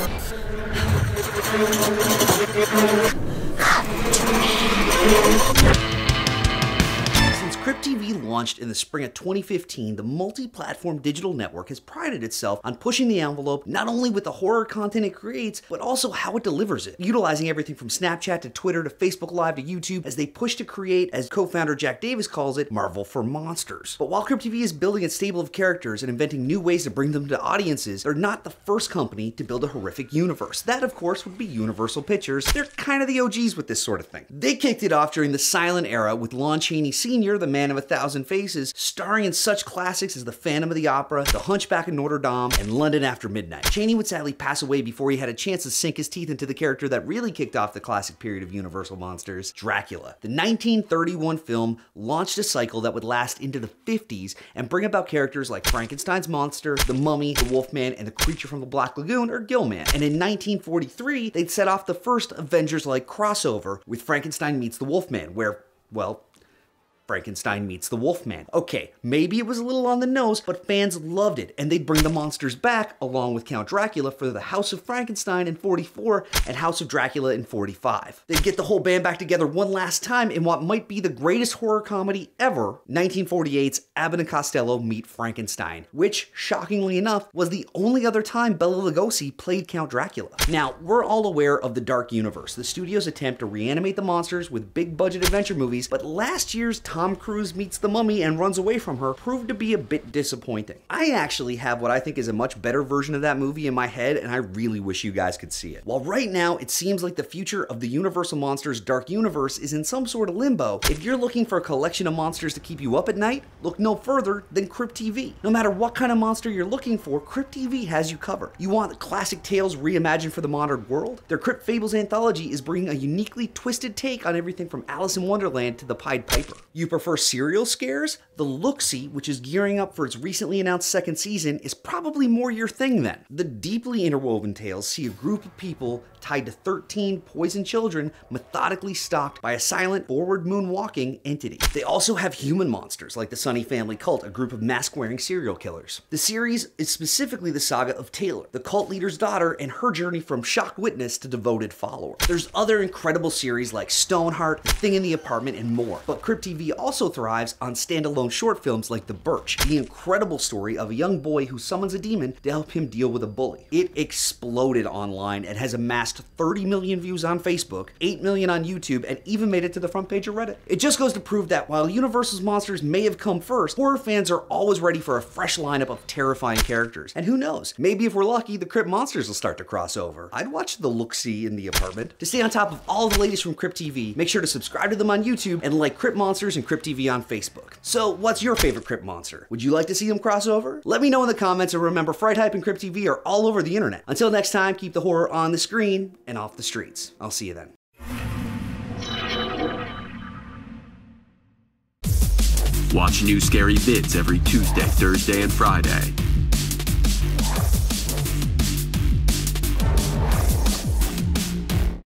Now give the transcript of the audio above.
Since Crypt TV launched in the spring of 2015, the multi-platform digital network has prided itself on pushing the envelope not only with the horror content it creates, but also how it delivers it, utilizing everything from Snapchat to Twitter to Facebook Live to YouTube as they push to create, as co-founder Jack Davis calls it, Marvel for monsters. But while Crypt TV is building its stable of characters and inventing new ways to bring them to audiences, they're not the first company to build a horrific universe. That, of course, would be Universal Pictures. They're kind of the OGs with this sort of thing. They kicked it off during the silent era with Lon Chaney Sr., the Man of 1,000 Faces, starring in such classics as The Phantom of the Opera, The Hunchback of Notre Dame, and London After Midnight. Chaney would sadly pass away before he had a chance to sink his teeth into the character that really kicked off the classic period of Universal monsters, Dracula. The 1931 film launched a cycle that would last into the 50s and bring about characters like Frankenstein's monster, the Mummy, the Wolfman, and the Creature from the Black Lagoon, or Gillman. And in 1943, they'd set off the first Avengers-like crossover with Frankenstein meets the Wolfman, where, well, Frankenstein meets the Wolfman. Okay, maybe it was a little on the nose, but fans loved it, and they'd bring the monsters back along with Count Dracula for the House of Frankenstein in 44 and House of Dracula in 45. They'd get the whole band back together one last time in what might be the greatest horror comedy ever, 1948's Abbott and Costello Meet Frankenstein, which, shockingly enough, was the only other time Bela Lugosi played Count Dracula. Now, we're all aware of the Dark Universe, the studio's attempt to reanimate the monsters with big-budget adventure movies, but last year's Tom Cruise meets the mummy and runs away from her proved to be a bit disappointing. I actually have what I think is a much better version of that movie in my head, and I really wish you guys could see it. While right now it seems like the future of the Universal Monsters Dark Universe is in some sort of limbo, if you're looking for a collection of monsters to keep you up at night, look no further than Crypt TV. No matter what kind of monster you're looking for, Crypt TV has you covered. You want classic tales reimagined for the modern world? Their Crypt Fables anthology is bringing a uniquely twisted take on everything from Alice in Wonderland to the Pied Piper. You prefer serial scares? The Look-See, which is gearing up for its recently announced second season, is probably more your thing then. The deeply interwoven tales see a group of people tied to 13 poisoned children methodically stalked by a silent, forward moonwalking entity. They also have human monsters like the Sunny Family Cult, a group of mask-wearing serial killers. The series is specifically the saga of Taylor, the cult leader's daughter, and her journey from shocked witness to devoted follower. There's other incredible series like Stoneheart, The Thing in the Apartment, and more. But Crypt TV also thrives on standalone short films like The Birch, the incredible story of a young boy who summons a demon to help him deal with a bully. It exploded online and has amassed 30 million views on Facebook, 8 million on YouTube, and even made it to the front page of Reddit. It just goes to prove that while Universal's monsters may have come first, horror fans are always ready for a fresh lineup of terrifying characters. And who knows, maybe if we're lucky, the Crypt monsters will start to cross over. I'd watch The Look-See in the Apartment. To stay on top of all the latest from Crypt TV, make sure to subscribe to them on YouTube and like Crypt Monsters and Crypt TV on Facebook. So what's your favorite Crypt monster? Would you like to see them cross over? Let me know in the comments, and remember, Fright Hype and Crypt TV are all over the internet. Until next time, keep the horror on the screen and off the streets. I'll see you then. Watch new scary vids every Tuesday, Thursday, and Friday.